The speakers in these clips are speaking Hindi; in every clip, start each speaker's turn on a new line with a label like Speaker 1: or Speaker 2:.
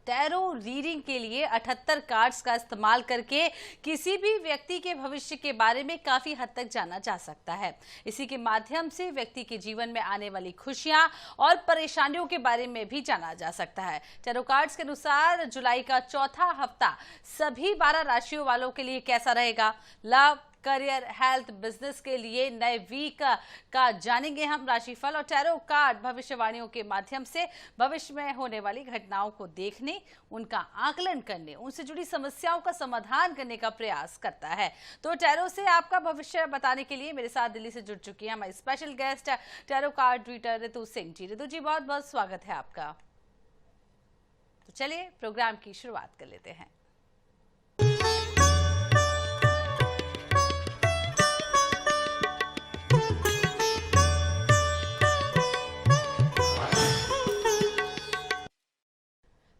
Speaker 1: टैरो रीडिंग के लिए 78 कार्ड्स का इस्तेमाल करके किसी भी व्यक्ति के भविष्य के बारे में काफी हद तक जाना जा सकता है। इसी के माध्यम से व्यक्ति के जीवन में आने वाली खुशियां और परेशानियों के बारे में भी जाना जा सकता है। टैरो कार्ड्स के अनुसार जुलाई का चौथा हफ्ता सभी 12 राशियों वालों के लिए कैसा रहेगा? लव, करियर, हेल्थ, बिजनेस के लिए नए वीक का जानेंगे हम राशिफल और टैरो कार्ड भविष्यवाणियों के माध्यम से भविष्य में होने वाली घटनाओं को देखने, उनका आकलन करने, उनसे जुड़ी समस्याओं का समाधान करने का प्रयास करता है। तो टैरो से आपका भविष्य बताने के लिए मेरे साथ दिल्ली से जुड़ चुकी है हमारी special guest tarot card reader Ritu Singh ji. Ritu ji, बहुत बहुत स्वागत है आपका। तो चलिए प्रोग्राम की शुरुआत कर लेते हैं।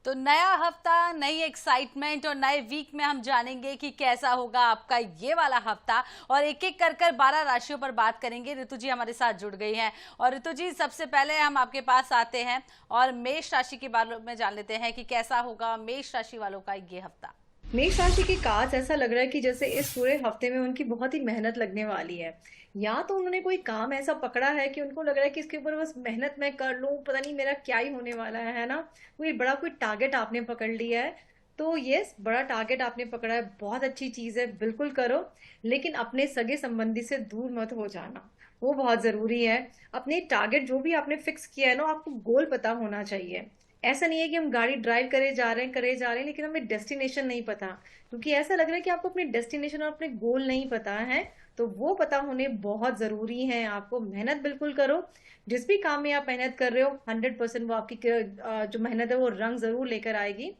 Speaker 1: तो नया हफ्ता, नई एक्साइटमेंट और नए वीक में हम जानेंगे कि कैसा होगा आपका ये वाला हफ्ता और एक एक कर 12 राशियों पर बात करेंगे। ऋतु जी हमारे साथ जुड़ गई हैं और ऋतु जी, सबसे पहले हम आपके पास आते हैं और मेष राशि के बारे में जान लेते हैं कि कैसा होगा मेष राशि वालों का ये हफ्ता।
Speaker 2: मेष राशि के कार्ड्स ऐसा लग रहा है कि जैसे इस पूरे हफ्ते में उनकी बहुत ही मेहनत लगने वाली है। या तो उन्होंने कोई काम ऐसा पकड़ा है कि उनको लग रहा है कि इसके ऊपर बस मेहनत मैं कर लूं, पता नहीं मेरा क्या ही होने वाला है ना। कोई टारगेट आपने पकड़ लिया है। तो यस, बड़ा टारगेट आपने पकड़ा है, बहुत अच्छी चीज है, बिल्कुल करो। लेकिन अपने सगे संबंधी से दूर मत हो जाना, वो बहुत जरूरी है। अपने टारगेट जो भी आपने फिक्स किया है ना, आपको गोल पता होना चाहिए। ऐसा नहीं है कि हम गाड़ी ड्राइव करे जा रहे हैं लेकिन हमें डेस्टिनेशन नहीं पता, क्योंकि ऐसा लग रहा है कि आपको अपने डेस्टिनेशन और अपने गोल नहीं पता है। तो वो पता होने बहुत जरूरी है। आपको मेहनत बिल्कुल करो। जिस भी काम में आप मेहनत कर रहे हो 100% वो आपकी जो मेहनत है वो रंग जरूर लेकर आएगी।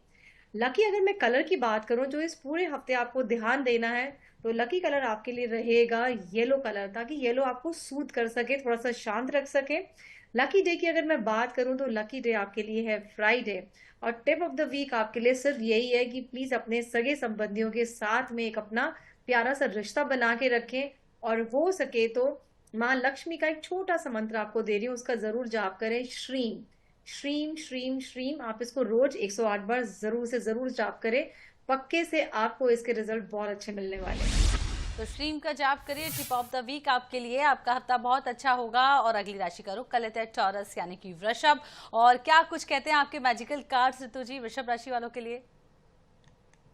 Speaker 2: लकी, अगर मैं कलर की बात करूं जो इस पूरे हफ्ते आपको ध्यान देना है, तो लकी कलर आपके लिए रहेगा येलो कलर, ताकि येलो आपको सूद कर सके, थोड़ा सा शांत रख सके। लकी डे की अगर मैं बात करूं तो लकी डे आपके लिए है फ्राइडे। और टिप ऑफ द वीक आपके लिए सिर्फ यही है कि प्लीज अपने सगे संबंधियों के साथ में एक अपना प्यारा सा रिश्ता बना के रखें। और हो सके तो माँ लक्ष्मी का एक छोटा सा मंत्र आपको दे रही हूँ, उसका जरूर जाप करें। श्रीम श्रीम श्रीम श्रीम, आप इसको रोज 108 बार जरूर से जरूर जाप करें। पक्के से आपको इसके रिजल्ट बहुत अच्छे मिलने वाले हैं।
Speaker 1: तो स्ट्रीम का जाप करिए। टिप ऑफ द वीक आपके लिए, आपका हफ्ता बहुत अच्छा होगा। और अगली राशि का रुख कर लेते हैं टॉरस यानी कि वृषभ। और क्या कुछ कहते हैं आपके मैजिकल कार्ड्स ऋतु जी वृषभ राशि वालों के लिए?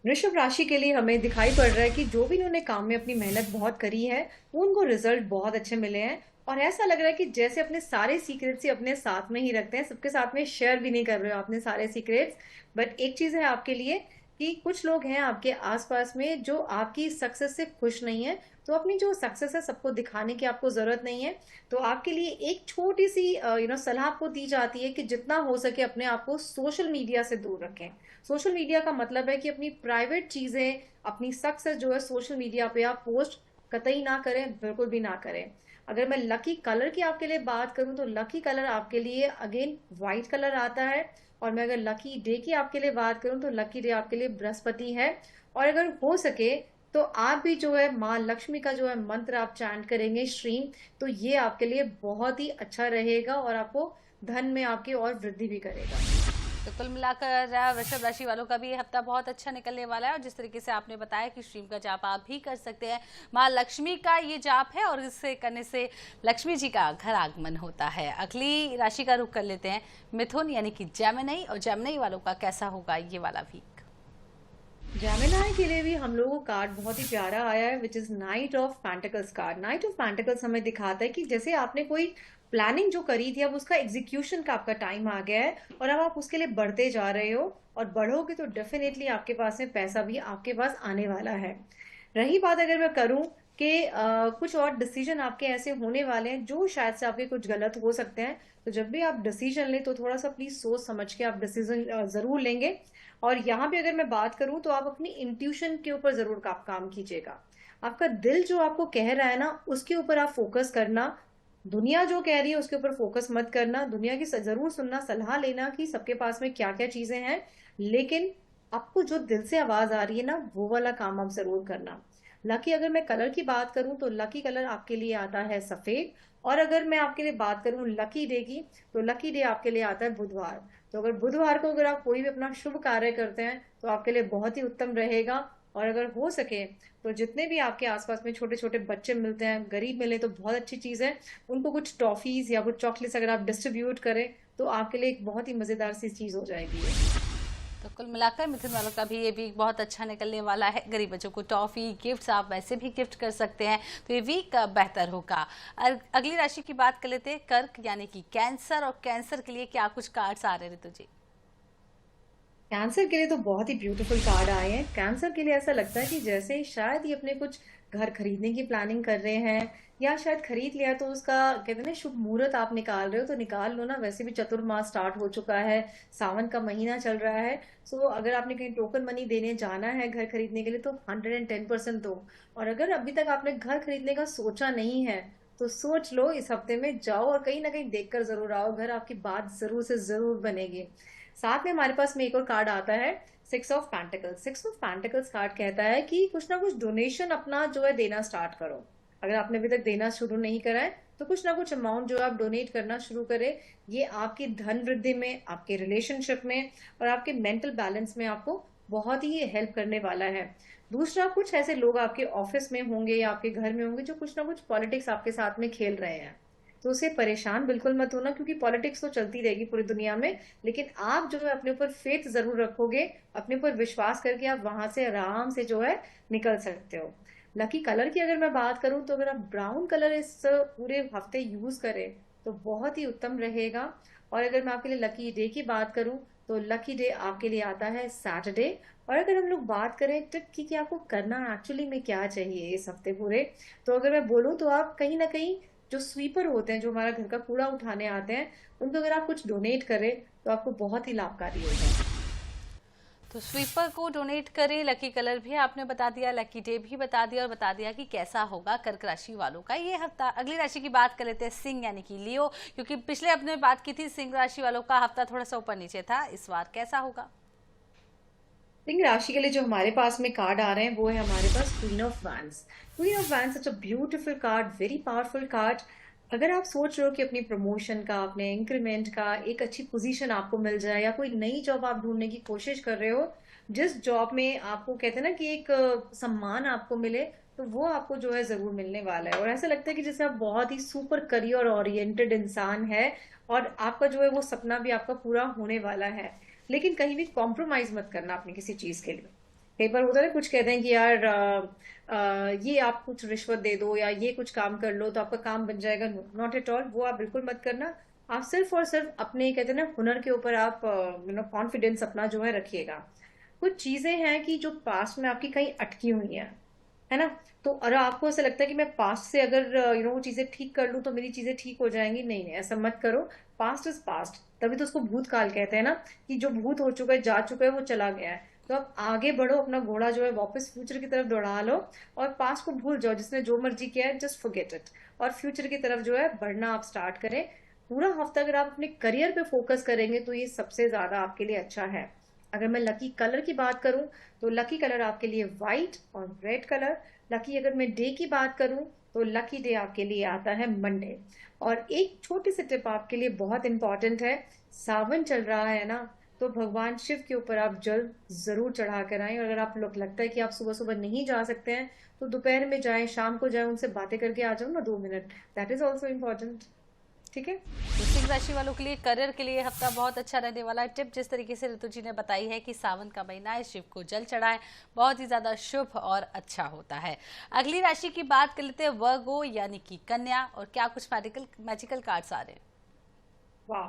Speaker 2: वृषभ राशि के लिए हमें दिखाई पड़ रहा है कि जो भी उन्होंने काम में अपनी मेहनत बहुत करी है, वो उनको रिजल्ट बहुत अच्छे मिले हैं। और ऐसा लग रहा है कि जैसे अपने सारे सीक्रेट्स ही अपने साथ में ही रखते हैं, सबके साथ में शेयर भी नहीं कर रहे हो अपने सारे सीक्रेट्स। बट एक चीज है आपके लिए कि कुछ लोग हैं आपके आसपास में जो आपकी सक्सेस से खुश नहीं है। तो अपनी जो सक्सेस है सबको दिखाने की आपको जरूरत नहीं है। तो आपके लिए एक छोटी सी सलाह आपको दी जाती है कि जितना हो सके अपने आप को सोशल मीडिया से दूर रखें। सोशल मीडिया का मतलब है कि अपनी प्राइवेट चीजें, अपनी सक्सेस जो है सोशल मीडिया पे आप पोस्ट कतई ना करें, बिल्कुल भी ना करें। अगर मैं लकी कलर की आपके लिए बात करूं तो लकी कलर आपके लिए अगेन व्हाइट कलर आता है। और मैं अगर लकी डे की आपके लिए बात करूं तो लकी डे आपके लिए बृहस्पति है। और अगर हो सके तो आप भी जो है माँ लक्ष्मी का जो है मंत्र आप चैंट करेंगे श्रीम, तो ये आपके लिए बहुत ही अच्छा रहेगा और आपको धन में आपकी और वृद्धि भी करेगा।
Speaker 1: तो कुल मिलाकर वृषभ राशि वालों का भी ये हफ्ता बहुत अच्छा निकलने वाला है। और जिस तरीके से आपने बताया कि स्ट्रीम का जाप आप भी कर सकते हैं, माँ लक्ष्मी का ये जाप है और इसे करने से लक्ष्मी जी का घर आगमन होता है। अगली राशि का रुख कर लेते हैं मिथुन यानी कि जेमिनी। और जेमिनी वालों का कैसा होगा ये वाला वीक?
Speaker 2: जेमिनी के लिए भी हम लोगों को कार्ड बहुत ही प्यारा आया है, which is night of pentacles card. Night of pentacles हमें दिखाता है कि जैसे आपने कोई प्लानिंग जो करी थी, अब उसका एग्जीक्यूशन का आपका टाइम आ गया है और अब आप उसके लिए बढ़ते जा रहे हो। और बढ़ोगे तो डेफिनेटली आपके पास में पैसा भी आपके पास आने वाला है। रही बात अगर मैं करूं कि कुछ और डिसीजन आपके ऐसे होने वाले हैं जो शायद से आपके कुछ गलत हो सकते हैं। तो जब भी आप डिसीजन लें तो थोड़ा सा प्लीज सोच समझ के आप डिसीजन जरूर लेंगे। और यहाँ पे अगर मैं बात करूं तो आप अपनी इंट्यूशन के ऊपर जरूर आप काम कीजिएगा। आपका दिल जो आपको कह रहा है ना, उसके ऊपर आप फोकस करना। दुनिया जो कह रही है उसके ऊपर फोकस मत करना। दुनिया की जरूर सुनना, सलाह लेना कि सबके पास में क्या क्या चीजें हैं, लेकिन आपको जो दिल से आवाज आ रही है ना, वो वाला काम आप जरूर करना। लकी अगर मैं कलर की बात करूं तो लकी कलर आपके लिए आता है सफेद। और अगर मैं आपके लिए बात करूं लकी डे की, तो लकी डे आपके लिए आता है बुधवार। तो अगर बुधवार को अगर आप कोई भी अपना शुभ कार्य करते हैं तो आपके लिए बहुत ही उत्तम रहेगा। और अगर हो सके तो जितने भी आपके आसपास में छोटे छोटे बच्चे मिलते हैं, गरीब मिले तो बहुत अच्छी चीज है, उनको कुछ टॉफीज या कुछ चॉकलेट्स अगर आप डिस्ट्रीब्यूट करें तो आपके लिए एक बहुत ही मजेदार सी चीज हो जाएगी ये।
Speaker 1: तो कुल मिलाकर मिथुन वालों का भी ये वीक बहुत अच्छा निकलने वाला है। गरीब बच्चों को टॉफी गिफ्ट्स आप वैसे भी गिफ्ट कर सकते हैं, तो ये वीक बेहतर होगा। अगली राशि की बात कर लेते हैं, कर्क यानी कि कैंसर। और कैंसर के लिए क्या कुछ कार्ड्स आ रहे हैं ऋतु जी?
Speaker 2: कैंसर के लिए तो बहुत ही ब्यूटीफुल कार्ड आए हैं। कैंसर के लिए ऐसा लगता है कि जैसे शायद ये अपने कुछ घर खरीदने की प्लानिंग कर रहे हैं, या शायद खरीद लिया तो उसका कहते हैं ना शुभ मुहूर्त आप निकाल रहे हो तो निकाल लो ना। वैसे भी चतुर्मास स्टार्ट हो चुका है, सावन का महीना चल रहा है। सो अगर आपने कहीं टोकन मनी देने जाना है घर खरीदने के लिए तो 110% दो। और अगर अभी तक आपने घर खरीदने का सोचा नहीं है तो सोच लो, इस हफ्ते में जाओ और कहीं ना कहीं देखकर जरूर आओ, घर आपकी बात जरूर से जरूर बनेगी। साथ में हमारे पास में एक और कार्ड आता है, 6 of pentacles. 6 of pentacles card कहता है कि कुछ ना कुछ डोनेशन अपना जो है देना स्टार्ट करो। अगर आपने अभी तक देना शुरू नहीं करा है तो कुछ ना कुछ अमाउंट जो आप डोनेट करना शुरू करें। ये आपकी धन वृद्धि में, आपके रिलेशनशिप में और आपके मेंटल बैलेंस में आपको बहुत ही हेल्प करने वाला है। दूसरा, कुछ ऐसे लोग आपके ऑफिस में होंगे या आपके घर में होंगे जो कुछ ना कुछ पॉलिटिक्स आपके साथ में खेल रहे हैं, तो उसे परेशान बिल्कुल मत होना, क्योंकि पॉलिटिक्स तो चलती रहेगी पूरी दुनिया में। लेकिन आप जो है अपने ऊपर फेथ जरूर रखोगे, अपने ऊपर विश्वास करके आप वहां से आराम से जो है निकल सकते हो। लकी कलर की अगर मैं बात करूं तो अगर आप ब्राउन कलर इस पूरे हफ्ते यूज करें तो बहुत ही उत्तम रहेगा। और अगर मैं आपके लिए लकी डे की बात करूं तो लकी डे आपके लिए आता है सैटरडे। और अगर हम लोग बात करें टिप की कि आपको करना एक्चुअली में क्या चाहिए इस हफ्ते पूरे, तो अगर मैं बोलूं तो आप कहीं ना कहीं जो स्वीपर होते हैं, जो हमारा घर का कूड़ा उठाने आते हैं, उनको अगर आप कुछ डोनेट करें तो आपको बहुत ही लाभकारी होगा।
Speaker 1: तो स्वीपर को डोनेट करें। लकी कलर भी आपने बता दिया, लकी डे भी बता दिया और बता दिया कि कैसा होगा कर्क राशि वालों का ये हफ्ता। अगली राशि की बात कर लेते हैं, सिंह यानी कि लियो। क्योंकि पिछले अपने बात की थी सिंह राशि वालों का हफ्ता थोड़ा सा ऊपर नीचे था, इस बार कैसा होगा?
Speaker 2: सिंह राशि के लिए जो हमारे पास में कार्ड आ रहे हैं वो है हमारे पास queen of wands. Queen of wands such a beautiful card, very powerful card. अगर आप सोच रहे हो कि अपनी प्रमोशन का, अपने इंक्रीमेंट का एक अच्छी पोजीशन आपको मिल जाए, या कोई नई जॉब आप ढूंढने की कोशिश कर रहे हो, जिस जॉब में आपको कहते हैं ना कि एक सम्मान आपको मिले, तो वो आपको जो है जरूर मिलने वाला है। और ऐसा लगता है कि जैसे आप बहुत ही सुपर करियर ओरिएंटेड इंसान है और आपका जो है वो सपना भी आपका पूरा होने वाला है। लेकिन कहीं भी कॉम्प्रोमाइज मत करना अपनी किसी चीज के लिए। कई बार होता है ना, कुछ कहते हैं कि यार ये आप कुछ रिश्वत दे दो या ये कुछ काम कर लो तो आपका काम बन जाएगा। नॉट एट ऑल, वो आप बिल्कुल मत करना। आप सिर्फ और सिर्फ अपने कहते हैं ना हुनर के ऊपर आप कॉन्फिडेंस अपना जो है रखिएगा। कुछ चीजें हैं कि जो पास्ट में आपकी कहीं अटकी हुई हैं, है ना। तो अगर आपको ऐसा लगता है कि मैं पास्ट से अगर वो चीजें ठीक कर लूं तो मेरी चीजें ठीक हो जाएंगी, नहीं नहीं, ऐसा मत करो। पास्ट इज पास्ट, तभी तो उसको भूतकाल कहते हैं ना, कि जो भूत हो चुका है, जा चुका है, वो चला गया है। तो आप आगे बढ़ो, अपना घोड़ा जो है वापस फ्यूचर की तरफ दौड़ा लो और पास्ट को भूल जाओ। जिसने जो मर्जी किया है जस्ट फॉरगेट इट, और फ्यूचर की तरफ जो है बढ़ना आप स्टार्ट करें। पूरा हफ्ता अगर आप अपने करियर पे फोकस करेंगे तो ये सबसे ज्यादा आपके लिए अच्छा है। अगर मैं लकी कलर की बात करूं तो लकी कलर आपके लिए व्हाइट और रेड कलर। लकी अगर मैं डे की बात करूं तो लकी डे आपके लिए आता है मंडे। और एक छोटी सी टिप आपके लिए बहुत इंपॉर्टेंट है, सावन चल रहा है ना, तो भगवान शिव के ऊपर आप जल जरूर चढ़ा कर आए। और अगर आप लोग लगता है कि आप सुबह सुबह नहीं जा सकते हैं तो दोपहर में जाएं, शाम को जाएं, उनसे बातें करके आ जाओ ना 2 minute, that is also important. ठीक है।
Speaker 1: तो सिंह राशि वालों के लिए करियर के लिए हफ्ता बहुत अच्छा रहने वाला है। टिप जिस तरीके से ऋतु जी ने बताई है कि सावन का महीना है, शिव को जल चढ़ाएं, बहुत ही ज्यादा शुभ और अच्छा होता है। अगली राशि की बात कर लेते हैं, वर्गो यानी कि कन्या। और क्या कुछ मैजिकल कार्ड्स आ रहे हैं?
Speaker 2: वाह,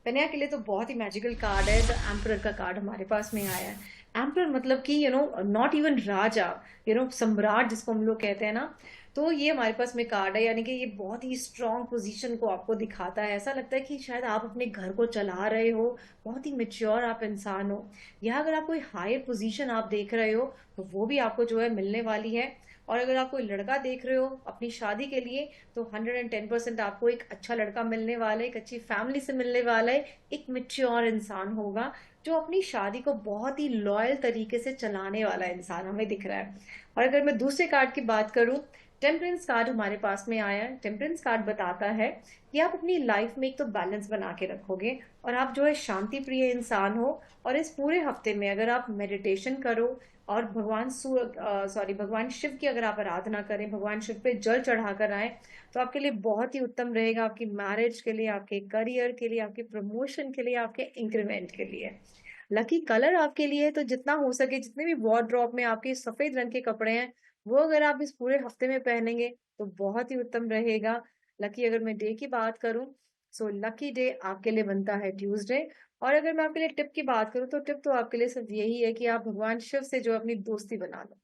Speaker 2: कन्या के लिए तो बहुत ही मैजिकल कार्ड है। द एम्परर का कार्ड हमारे पास में आया है। एम्परर मतलब कि नॉट इवन राजा, सम्राट जिसको हम लोग कहते हैं ना। तो ये हमारे पास में कार्ड है, यानी कि ये बहुत ही स्ट्रॉन्ग पोजीशन को आपको दिखाता है। ऐसा लगता है कि शायद आप अपने घर को चला रहे हो, बहुत ही मैच्योर आप इंसान हो। या अगर आप कोई हायर पोजीशन आप देख रहे हो तो वो भी आपको जो है मिलने वाली है। और अगर आप कोई लड़का देख रहे हो अपनी शादी के लिए तो 110% आपको एक अच्छा लड़का मिलने वाला है, एक अच्छी फैमिली से मिलने वाला है, एक मैच्योर इंसान होगा जो अपनी शादी को बहुत ही लॉयल तरीके से चलाने वाला इंसान हमें दिख रहा है। और अगर मैं दूसरे कार्ड की बात करूं, टेम्परेंस कार्ड हमारे पास में आया है। टेम्परेंस कार्ड बताता है कि आप अपनी लाइफ में एक तो बैलेंस बना के रखोगे और आप जो है शांति प्रिय इंसान हो। और इस पूरे हफ्ते में अगर आप मेडिटेशन करो और भगवान शिव की अगर आप आराधना करें, भगवान शिव पे जल चढ़ा कर आए, तो आपके लिए बहुत ही उत्तम रहेगा, आपकी मैरिज के लिए, आपके करियर के लिए, आपके प्रमोशन के लिए, आपके इंक्रीमेंट के लिए। लकी कलर आपके लिए तो जितना हो सके, जितने भी वार्डरोब में आपके सफेद रंग के कपड़े हैं, वो अगर आप इस पूरे हफ्ते में पहनेंगे तो बहुत ही उत्तम रहेगा। लकी अगर मैं डे की बात करूं, सो लकी डे आपके लिए बनता है ट्यूसडे। और अगर मैं आपके लिए टिप की बात करूं तो टिप तो आपके लिए सिर्फ यही है कि आप भगवान शिव से जो अपनी दोस्ती बना लो।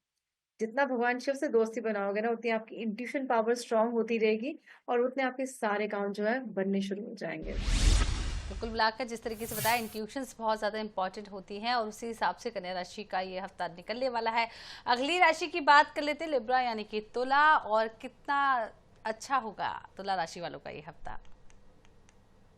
Speaker 2: जितना भगवान शिव से दोस्ती बनाओगे ना, उतनी आपकी इंट्यूशन पावर स्ट्रांग होती रहेगी और उतने आपके सारे काम जो है बनने शुरू हो जाएंगे।
Speaker 1: तो कुल मिलाकर जिस तरीके से बताया, इंट्यूशंस बहुत ज़्यादा इंपॉर्टेंट होती हैं और उसी हिसाब से कन्या राशि का ये हफ्ता निकलने वाला है। अगली राशि की बात कर लेते हैं, लिब्रा यानी कि तुला। और कितना अच्छा होगा तुला राशि वालों का ये हफ्ता?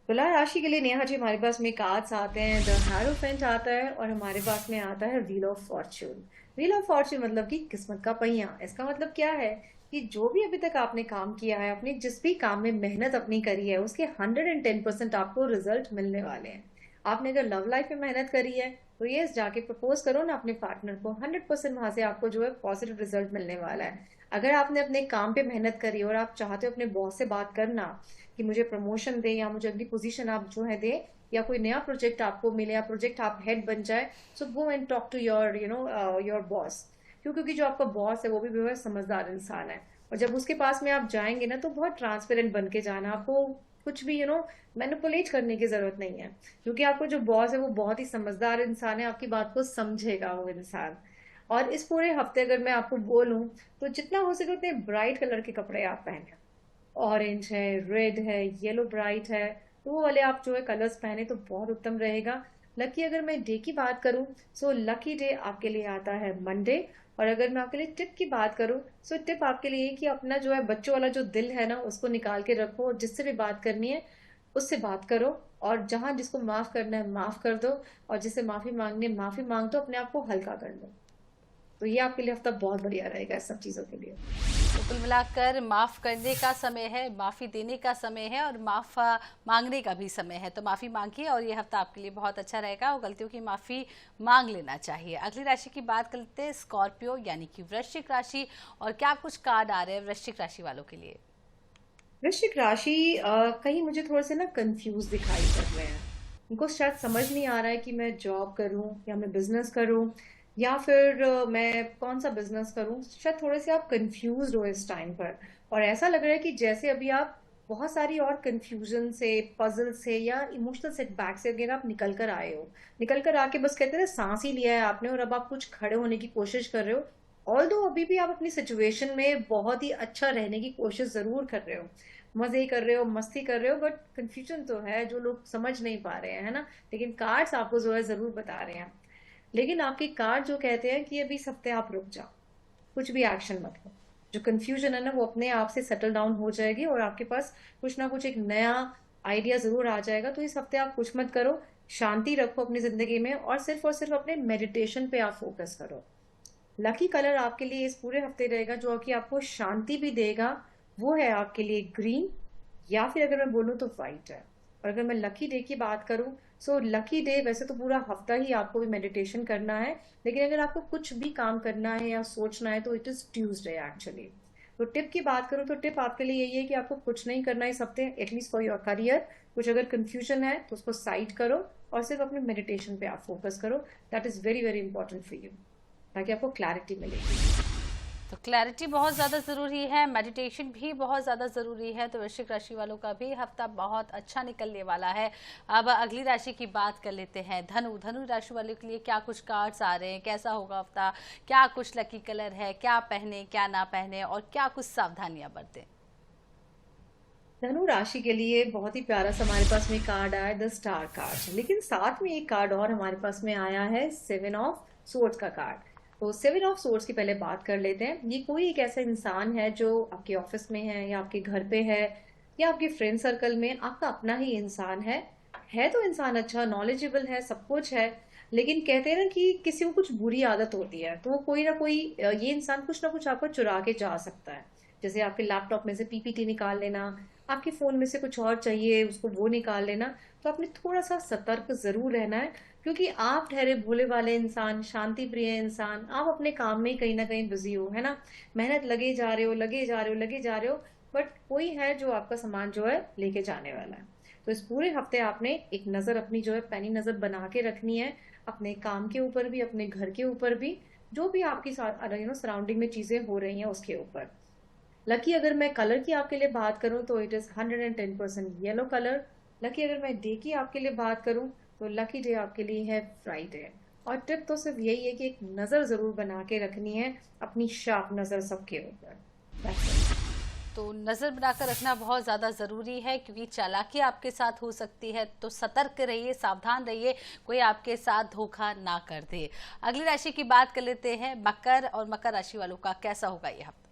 Speaker 2: तुला राशि के लिए नेहा जी हमारे पास में कार्ड्स आते हैं। द हेरोफेंट आता है और हमारे पास में आता है wheel of Fortune. Wheel of Fortune मतलब कि किस्मत का पहिया। इसका मतलब क्या है कि जो भी अभी तक आपने काम किया है, अपने जिस भी काम में मेहनत अपनी करी है, उसके 110% आपको रिजल्ट मिलने वाले हैं। आपने अगर लव लाइफ में मेहनत करी है तो ये जाके प्रपोज करो ना अपने पार्टनर को, 100% वहां से आपको जो है पॉजिटिव रिजल्ट मिलने वाला है। अगर आपने अपने काम पे मेहनत करी और आप चाहते हो अपने बॉस से बात करना कि मुझे प्रमोशन दे या मुझे अगली पोजीशन आप जो है दे, या कोई नया प्रोजेक्ट आपको मिले या प्रोजेक्ट आप हेड बन जाए, so go and talk to your your boss. क्योंकि जो आपका बॉस है वो भी बहुत समझदार इंसान है। और जब उसके पास में आप जाएंगे ना तो बहुत ट्रांसपेरेंट बन के जाना, आपको कुछ भी मैनिपुलेट करने की जरूरत नहीं है। क्योंकि आपको जो बॉस है वो बहुत ही समझदार इंसान है, आपकी बात को समझेगा वो इंसान। और इस पूरे हफ्ते अगर मैं आपको बोलूं तो जितना हो सके उतने ब्राइट कलर के कपड़े आप पहने। ऑरेंज है, रेड है, येलो ब्राइट है, तो वो वाले आप जो है कलर्स पहने तो बहुत उत्तम रहेगा। लकी अगर मैं डे की बात करूं, सो लकी डे आपके लिए आता है मंडे। और अगर मैं आपके लिए टिप की बात करूं, सो टिप आपके लिए कि अपना जो है बच्चों वाला जो दिल है ना उसको निकाल के रखो और जिससे भी बात करनी है उससे बात करो। और जहां जिसको माफ करना है माफ कर दो, और जिसे माफी मांगनी है माफी मांग दो, अपने आप को हल्का कर लो। तो ये आपके लिए हफ्ता बहुत बढ़िया रहेगा इस सब चीजों के लिए।
Speaker 1: तो कुल मिलाकर माफ़ करने का समय है, माफ़ी देने का समय है और माफ़ मांगने का भी समय है। तो माफ़ी मांगिए और ये हफ्ता आपके लिए बहुत अच्छा रहेगा और गलतियों की माफ़ी मांग लेना चाहिए। अगली राशि की बात करते हैं, स्कॉर्पियो यानी कि वृश्चिक राशि। और क्या कुछ कार्ड आ रहे हैं वृश्चिक राशि वालों के लिए?
Speaker 2: वृश्चिक राशि कहीं मुझे थोड़े से ना कंफ्यूज दिखाई पड़ रहे हैं। उनको शायद समझ नहीं आ रहा है कि मैं जॉब करूं या मैं बिजनेस करूं या फिर मैं कौन सा बिजनेस करूं। शायद थोड़े से आप कंफ्यूज हो इस टाइम पर। और ऐसा लग रहा है कि जैसे अभी आप बहुत सारी और कंफ्यूजन से, पजल से या इमोशनल सेटबैक से अगर आप निकल कर आए हो, निकल कर आके बस कहते हैं ना सांस ही लिया है आपने और अब आप कुछ खड़े होने की कोशिश कर रहे हो। ऑल दो अभी भी आप अपनी सिचुएशन में बहुत ही अच्छा रहने की कोशिश जरूर कर रहे हो, मजे कर रहे हो, मस्ती कर रहे हो, बट कंफ्यूजन तो है जो लोग समझ नहीं पा रहे हैं, है ना। लेकिन कार्ड्स आपको जो है जरूर बता रहे हैं। लेकिन आपके कार्ड जो कहते हैं कि अभी इस हफ्ते आप रुक जाओ, कुछ भी एक्शन मत लो। जो कंफ्यूजन है ना वो अपने आप से सेटल डाउन हो जाएगी और आपके पास कुछ ना कुछ एक नया आइडिया जरूर आ जाएगा। तो इस हफ्ते आप कुछ मत करो, शांति रखो अपनी जिंदगी में और सिर्फ अपने मेडिटेशन पे आप फोकस करो। लकी कलर आपके लिए इस पूरे हफ्ते रहेगा जो कि आपको शांति भी देगा, वो है आपके लिए ग्रीन, या फिर अगर मैं बोलूँ तो व्हाइट है। और अगर मैं लकी डे की बात करूं, सो लकी डे वैसे तो पूरा हफ्ता ही आपको भी मेडिटेशन करना है, लेकिन अगर आपको कुछ भी काम करना है या सोचना है तो इट इज ट्यूसडे एक्चुअली। तो टिप की बात करूं तो टिप आपके लिए यही है कि आपको कुछ नहीं करना है इस हफ्ते, एटलीस्ट फॉर योर करियर। कुछ अगर कंफ्यूजन है तो उसको साइड करो और सिर्फ अपने मेडिटेशन पे आप फोकस करो। That is very very important for you, ताकि आपको क्लैरिटी मिलेगी।
Speaker 1: तो क्लैरिटी बहुत ज़्यादा ज़रूरी है, मेडिटेशन भी बहुत ज़्यादा ज़रूरी है। तो वृश्चिक राशि वालों का भी हफ्ता बहुत अच्छा निकलने वाला है। अब अगली राशि की बात कर लेते हैं, धनु राशि वालों के लिए क्या कुछ कार्ड्स आ रहे हैं, कैसा होगा हफ्ता, क्या कुछ लकी कलर है, क्या पहने क्या ना पहने और क्या कुछ सावधानियां बरतें।
Speaker 2: धनु राशि के लिए बहुत ही प्यारा सा हमारे पास में कार्ड आया है, द स्टार कार्ड। लेकिन साथ में एक कार्ड और हमारे पास में आया है, सेवन ऑफ सोर्ड्स का कार्ड। तो सेवन ऑफ सोर्ड्स की पहले बात कर लेते हैं। ये कोई एक ऐसा इंसान है जो आपके ऑफिस में है या आपके घर पे है या आपके फ्रेंड सर्कल में आपका अपना ही इंसान है तो इंसान अच्छा, नॉलेजेबल है, सब कुछ है। लेकिन कहते हैं ना कि किसी को कुछ बुरी आदत होती है, तो वो कोई ना कोई ये इंसान कुछ ना कुछ आपको चुरा के जा सकता है। जैसे आपके लैपटॉप में से पीपीटी निकाल लेना, आपके फोन में से कुछ और चाहिए उसको वो निकाल लेना। तो आपने थोड़ा सा सतर्क जरूर रहना है, क्योंकि आप ठहरे भोले वाले इंसान, शांति प्रिय इंसान, आप अपने काम में कहीं ना कहीं बिजी हो, है ना। मेहनत लगे जा रहे हो, लगे जा रहे हो, लगे जा रहे हो, बट कोई है जो आपका सामान जो है लेके जाने वाला है। तो इस पूरे हफ्ते आपने एक नजर अपनी जो है पैनी नजर बना के रखनी है, अपने काम के ऊपर भी, अपने घर के ऊपर भी, जो भी आपकी सराउंडिंग में चीजें हो रही हैं उसके ऊपर। लकी अगर मैं कलर की आपके लिए बात करूं तो it is 110% yellow colour. Lucky अगर मैं डे की आपके लिए बात करूं तो लकी डे आपके लिए है फ्राइडे। और टिप तो सिर्फ यही है कि एक नजर जरूर बना के रखनी है, अपनी शार्प नजर सबके ऊपर। That's it।
Speaker 1: तो नज़र बनाकर रखना बहुत ज़्यादा ज़रूरी है, क्योंकि चालाकी आपके साथ हो सकती है। तो सतर्क रहिए, सावधान रहिए, कोई आपके साथ धोखा ना कर दे। अगली राशि की बात कर लेते हैं, मकर, और मकर राशि वालों का कैसा होगा ये हफ्ता।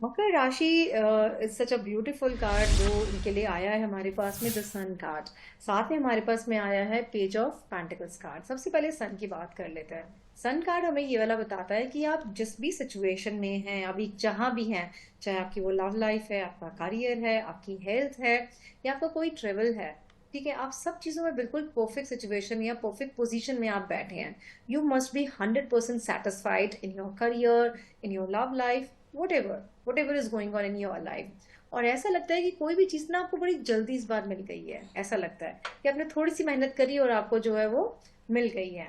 Speaker 2: मकर राशि is such a beautiful card जो इनके लिए आया है हमारे पास में, द सन कार्ड। साथ में हमारे पास में आया है पेज ऑफ पेंटिकल्स कार्ड। सबसे पहले सन की बात कर लेते हैं। सन कार्ड हमें ये वाला बताता है कि आप जिस भी सिचुएशन में हैं, अभी जहां भी हैं, चाहे आपकी वो लव लाइफ है, आपका करियर है, आपकी हेल्थ है, या आपका कोई ट्रेवल है, ठीक है, आप सब चीजों में बिल्कुल परफेक्ट सिचुएशन या परफेक्ट पोजीशन में आप बैठे हैं। You must be 100% satisfied in your career, in your love life, whatever is going on in your life। और ऐसा लगता है कि कोई भी चीज ना आपको बड़ी जल्दी इस बार मिल गई है। ऐसा लगता है कि आपने थोड़ी सी मेहनत करी और आपको जो है वो मिल गई है।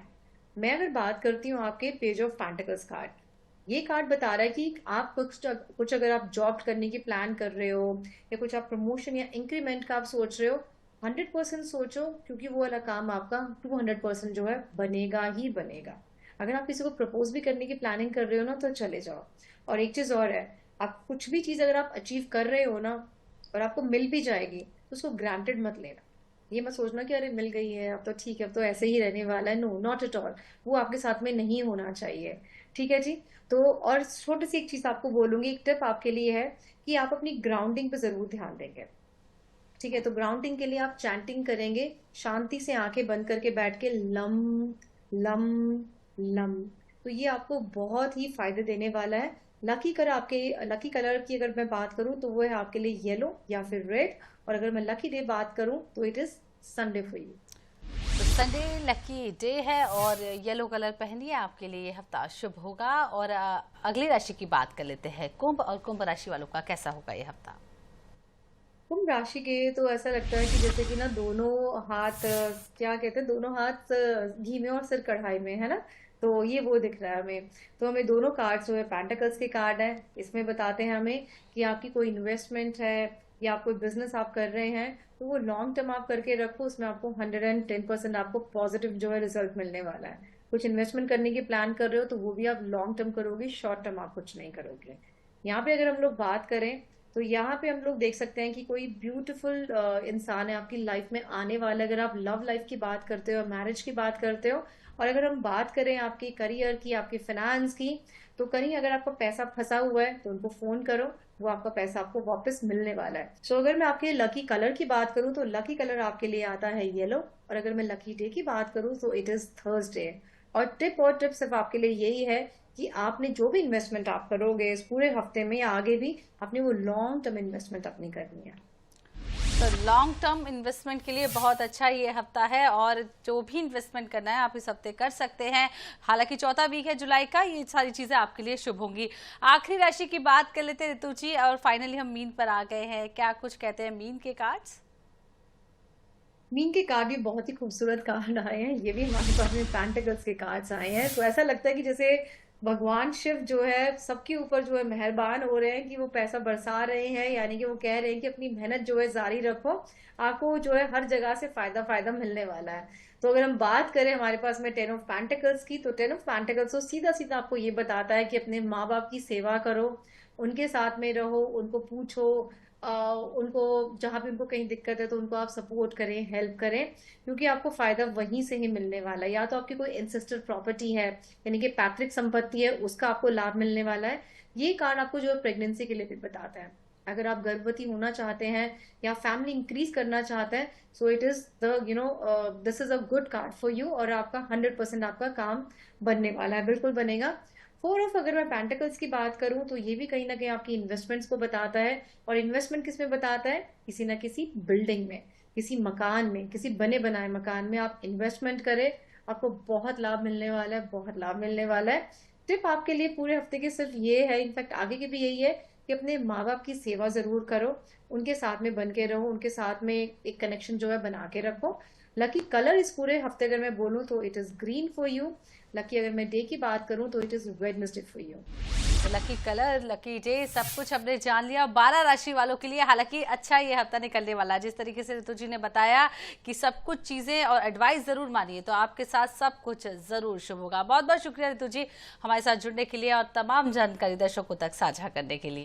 Speaker 2: मैं अगर बात करती हूँ आपके पेज ऑफ पेंटिकल्स कार्ड, ये कार्ड बता रहा है कि आप कुछ अगर आप जॉब करने की प्लान कर रहे हो या कुछ आप प्रमोशन या इंक्रीमेंट का आप सोच रहे हो, 100% सोचो, क्योंकि वो वाला काम आपका 200% जो है बनेगा ही बनेगा। अगर आप किसी को प्रपोज भी करने की प्लानिंग कर रहे हो ना, तो चले जाओ। और एक चीज और है, आप कुछ भी चीज अगर आप अचीव कर रहे हो ना और आपको मिल भी जाएगी, तो उसको ग्रांटेड मत लेना। ये मत सोचना कि अरे मिल गई है अब तो ठीक है, अब तो ऐसे ही रहने वाला है। No, not at all. वो आपके साथ में नहीं होना चाहिए। ठीक है जी। तो और छोटी सी एक चीज आपको बोलूंगी, एक टिप आपके लिए है कि आप अपनी ग्राउंडिंग पे जरूर ध्यान देंगे। ठीक है, तो ग्राउंडिंग के लिए आप चैंटिंग करेंगे, शांति से आंखें बंद करके बैठ के, लम लम लम। तो ये आपको बहुत ही फायदे देने वाला है। लकी कलर की अगर मैं बात करूं तो वो है आपके लिए येलो या फिर रेड। और अगर मैं लकी डे बात करूं तो it is Sunday for you.
Speaker 1: तो संडे लकी डे है और येलो कलर पहनिए, आपके लिए ये हफ्ता शुभ होगा। और अगली राशि की बात कर लेते हैं, कुंभ, और कुंभ राशि वालों का कैसा होगा ये हफ्ता।
Speaker 2: कुंभ राशि के तो ऐसा लगता है कि जैसे कि ना दोनों हाथ क्या कहते हैं, दोनों हाथ घी में और सिर कढ़ाई में, है ना। तो ये वो दिख रहा है हमें। तो हमें दोनों कार्ड जो है पेंटिकल्स के कार्ड है, इसमें बताते हैं हमें कि आपकी कोई इन्वेस्टमेंट है या आप कोई बिजनेस आप कर रहे हैं, तो वो लॉन्ग टर्म आप करके रखो, उसमें आपको 110% आपको पॉजिटिव जो है रिजल्ट मिलने वाला है। कुछ इन्वेस्टमेंट करने की प्लान कर रहे हो तो वो भी आप लॉन्ग टर्म करोगे, शॉर्ट टर्म आप कुछ नहीं करोगे। यहाँ पे अगर हम लोग बात करें तो यहाँ पे हम लोग देख सकते हैं कि कोई ब्यूटीफुल इंसान है आपकी लाइफ में आने वाला। अगर आप लव लाइफ की बात करते हो, मैरिज की बात करते हो, और अगर हम बात करें आपके करियर की, आपके फाइनेंस की, तो कहीं अगर आपका पैसा फंसा हुआ है तो उनको फोन करो, वो आपका पैसा आपको वापस मिलने वाला है। सो अगर मैं आपके लकी कलर की बात करूं तो लकी कलर आपके लिए आता है येलो। और अगर मैं लकी डे की बात करूं तो इट इज थर्सडे। और टिप सिर्फ आपके लिए यही है कि आपने जो भी इन्वेस्टमेंट आप करोगे इस पूरे हफ्ते में या आगे भी, आपने वो लॉन्ग टर्म इन्वेस्टमेंट अपनी करनी है।
Speaker 1: तो लॉन्ग टर्म इन्वेस्टमेंट के लिए बहुत अच्छा ये हफ्ता है, और जो भी इन्वेस्टमेंट करना है आप इस हफ्ते कर सकते हैं। हालांकि चौथा वीक है जुलाई का, ये सारी चीजें आपके लिए शुभ होंगी। आखिरी राशि की बात कर लेते हैं ऋतु जी, और फाइनली हम मीन पर आ गए हैं। क्या कुछ कहते हैं मीन के कार्ड्स।
Speaker 2: मीन के कार्ड भी बहुत ही खूबसूरत कार्ड आए हैं। ये भी हमारे पास में पेंटिकल्स के कार्ड्स आए हैं। तो ऐसा लगता है कि जैसे भगवान शिव जो है सबके ऊपर जो है मेहरबान हो रहे हैं कि वो पैसा बरसा रहे हैं, यानी कि वो कह रहे हैं कि अपनी मेहनत जो है जारी रखो, आपको जो है हर जगह से फायदा फायदा मिलने वाला है। तो अगर हम बात करें हमारे पास में टेन ऑफ पेंटिकल्स की, तो टेन ऑफ पेंटिकल्स तो सीधा सीधा आपको ये बताता है कि अपने माँ बाप की सेवा करो, उनके साथ में रहो, उनको पूछो, उनको जहाँ भी उनको कहीं दिक्कत है तो उनको आप सपोर्ट करें, हेल्प करें, क्योंकि आपको फायदा वहीं से ही मिलने वाला है। या तो आपकी कोई एंसेस्टर प्रॉपर्टी है, यानी कि पैतृक संपत्ति है, उसका आपको लाभ मिलने वाला है। ये कार्ड आपको जो है प्रेगनेंसी के लिए भी बताता है। अगर आप गर्भवती होना चाहते हैं या फैमिली इंक्रीज करना चाहते हैं, so it is the this is a good card for you, और आपका 100% आपका काम बनने वाला है, बिल्कुल बनेगा। फोर ऑफ, अगर मैं पेंटिकल्स की बात करूं तो ये भी कहीं ना कहीं आपकी इन्वेस्टमेंट्स को बताता है। और इन्वेस्टमेंट किस में बताता है? किसी ना किसी बिल्डिंग में, किसी मकान में, किसी बने बनाए मकान में आप इन्वेस्टमेंट करें, आपको बहुत लाभ मिलने वाला है, बहुत लाभ मिलने वाला है। टिप आपके लिए पूरे हफ्ते की सिर्फ ये है, इनफैक्ट आगे की भी यही है, कि अपने माँ बाप की सेवा जरूर करो, उनके साथ में बन के रहो, उनके साथ में एक कनेक्शन जो है बना के रखो। लकी कलर इस पूरे हफ्ते अगर मैं बोलूं तो it is green for you. Lucky अगर मैं डे की बात करूं तो it is Wednesday for you.
Speaker 1: तो लकी कलर, लकी डे, सब कुछ हमने जान लिया 12 राशि वालों के लिए। हालांकि अच्छा ये हफ्ता निकलने वाला है, जिस तरीके से ऋतु जी ने बताया कि सब कुछ चीजें और एडवाइस जरूर मानिए, तो आपके साथ सब कुछ जरूर शुभ होगा। बहुत बहुत शुक्रिया ऋतु जी हमारे साथ जुड़ने के लिए और तमाम जानकारी दर्शकों तक साझा करने के लिए।